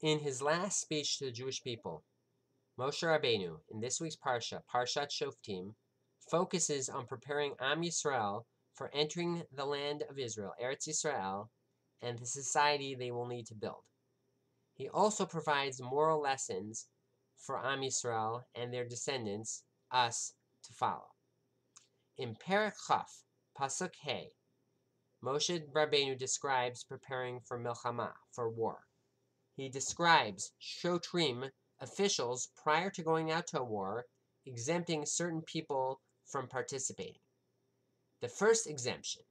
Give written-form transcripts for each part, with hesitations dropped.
In his last speech to the Jewish people, Moshe Rabbeinu, in this week's Parsha, Parshat Shoftim, focuses on preparing Am Yisrael for entering the land of Israel, Eretz Yisrael, and the society they will need to build. He also provides moral lessons for Am Yisrael and their descendants, us, to follow. In Perek Chaf, Pasuk He, Moshe Rabbeinu describes preparing for Milchama, for war. He describes Shotrim, officials prior to going out to a war, exempting certain people from participating. The first exemption,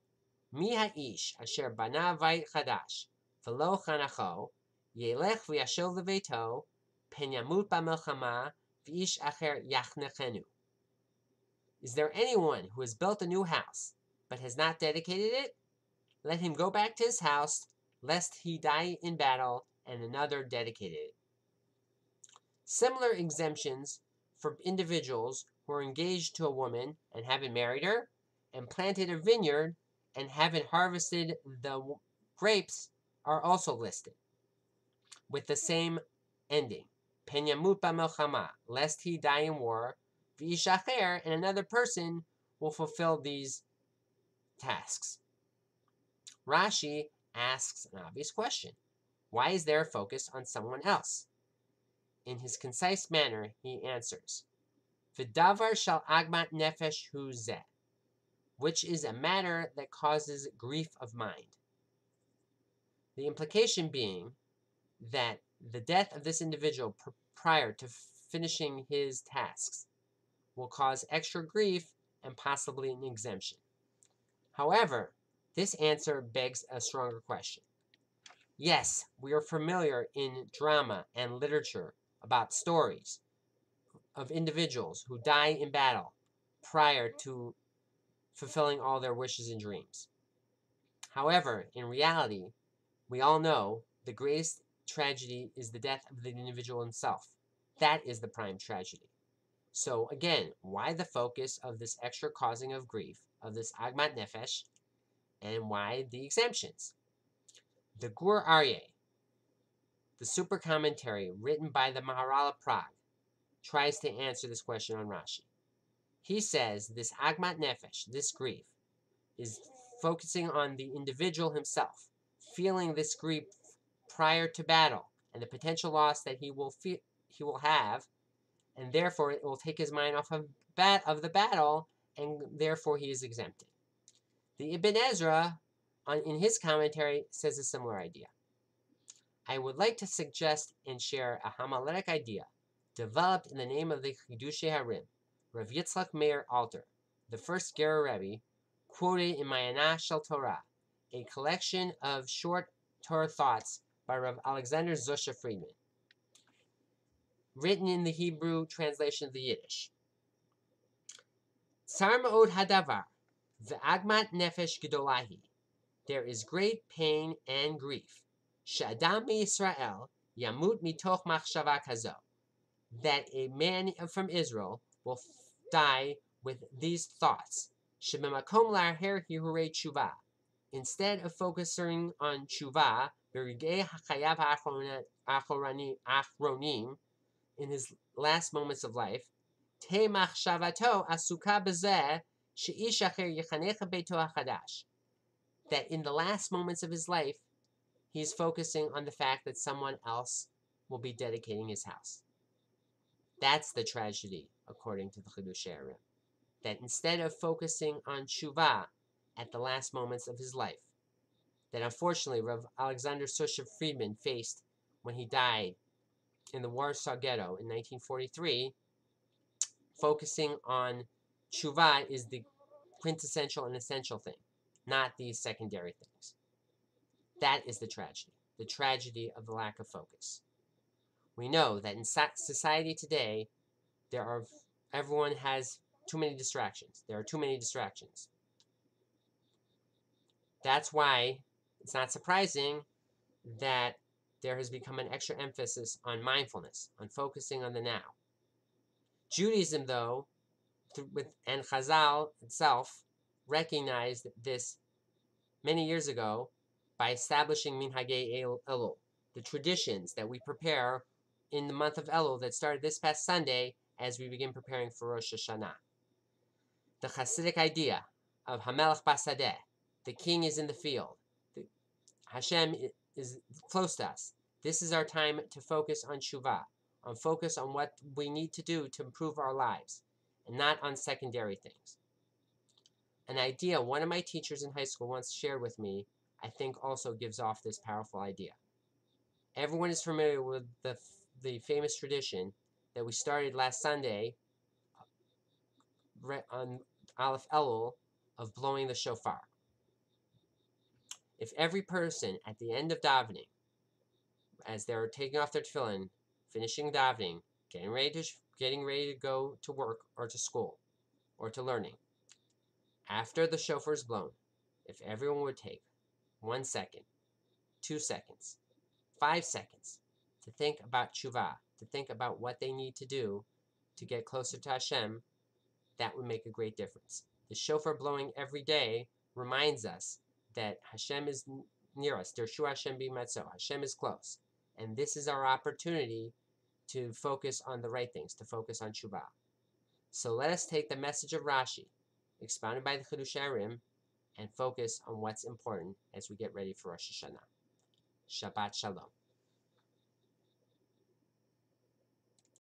Mi ha'ish asher bana vayit chadash v'lo chanacho yelech v'yashov leveito pen yamut b'melchama v'ish acher yachnechenu. Is there anyone who has built a new house but has not dedicated it? Let him go back to his house, lest he die in battle and another dedicated it. Similar exemptions for individuals who are engaged to a woman and haven't married her, and planted a vineyard and haven't harvested the grapes are also listed, with the same ending. Pen yamut b'melchama, lest he die in war, v'ish acher, and another person will fulfill these tasks. Rashi asks an obvious question. Why is there a focus on someone else? In his concise manner, he answers, V'davar shal agmat nefesh hu zeh, which is a matter that causes grief of mind. The implication being that the death of this individual prior to finishing his tasks will cause extra grief and possibly an exemption. However, this answer begs a stronger question. Yes, we are familiar in drama and literature about stories of individuals who die in battle prior to fulfilling all their wishes and dreams. However, in reality, we all know the greatest tragedy is the death of the individual himself. That is the prime tragedy. So again, why the focus of this extra causing of grief, of this agmat nefesh, and why the exemptions? The Gur Aryeh, the super commentary written by the Maharal of Prague, tries to answer this question on Rashi. He says this agmat nefesh, this grief, is focusing on the individual himself, feeling this grief prior to battle and the potential loss that he will have, and therefore it will take his mind off of the battle, and therefore he is exempted. The Ibn Ezra, in his commentary, says a similar idea. I would like to suggest and share a homiletic idea developed in the name of the Chidushei Harim, Rav Yitzchak Meir Alter, the first Ger Rebbe, quoted in Ma'anah Shel Torah, a collection of short Torah thoughts by Rav Alexander Zosha Friedman, written in the Hebrew translation of the Yiddish. Tsar ma'od hadavar, ve'agmat nefesh gedolahi. There is great pain and grief. She'adam miYisrael yamut mitoch machshava kazo. That a man from Israel will die with these thoughts. Shebemakom la'aher hirurei tshuva. Instead of focusing on tshuva, berigei hachayav achronim, in his last moments of life, te machshavato asuka bezeh she'ish acher yechanech beito hachadash. That in the last moments of his life, he is focusing on the fact that someone else will be dedicating his house. That's the tragedy, according to the Chidushei Harim. That instead of focusing on tshuva at the last moments of his life, that unfortunately Rav Alexander Zosha Friedman faced when he died in the Warsaw Ghetto in 1943, focusing on tshuva is the quintessential and essential thing, not these secondary things. That is the tragedy of the lack of focus. We know that in society today, everyone has too many distractions. There are too many distractions. That's why it's not surprising that there has become an extra emphasis on mindfulness, on focusing on the now. Judaism, though, and Chazal itself, recognized this many years ago by establishing Minhagei Elul, the traditions that we prepare in the month of Elul that started this past Sunday as we begin preparing for Rosh Hashanah. The Hasidic idea of Hamelech Basadeh, the king is in the field. Hashem is close to us. This is our time to focus on Shuvah, on focus on what we need to do to improve our lives, and not on secondary things. An idea one of my teachers in high school once shared with me, I think also gives off this powerful idea. Everyone is familiar with the famous tradition that we started last Sunday on Aleph Elul of blowing the shofar. If every person at the end of davening, as they're taking off their tefillin, finishing davening, getting ready to go to work or to school or to learning, after the shofar is blown, if everyone would take 1 second, 2 seconds, 5 seconds to think about tshuva, to think about what they need to do to get closer to Hashem, that would make a great difference. The shofar blowing every day reminds us that Hashem is near us. Dershu Hashem b'matzo. Hashem is close. And this is our opportunity to focus on the right things, to focus on tshuva. So let us take the message of Rashi, expounded by the Chidushei Arim, and focus on what's important as we get ready for Rosh Hashanah. Shabbat Shalom.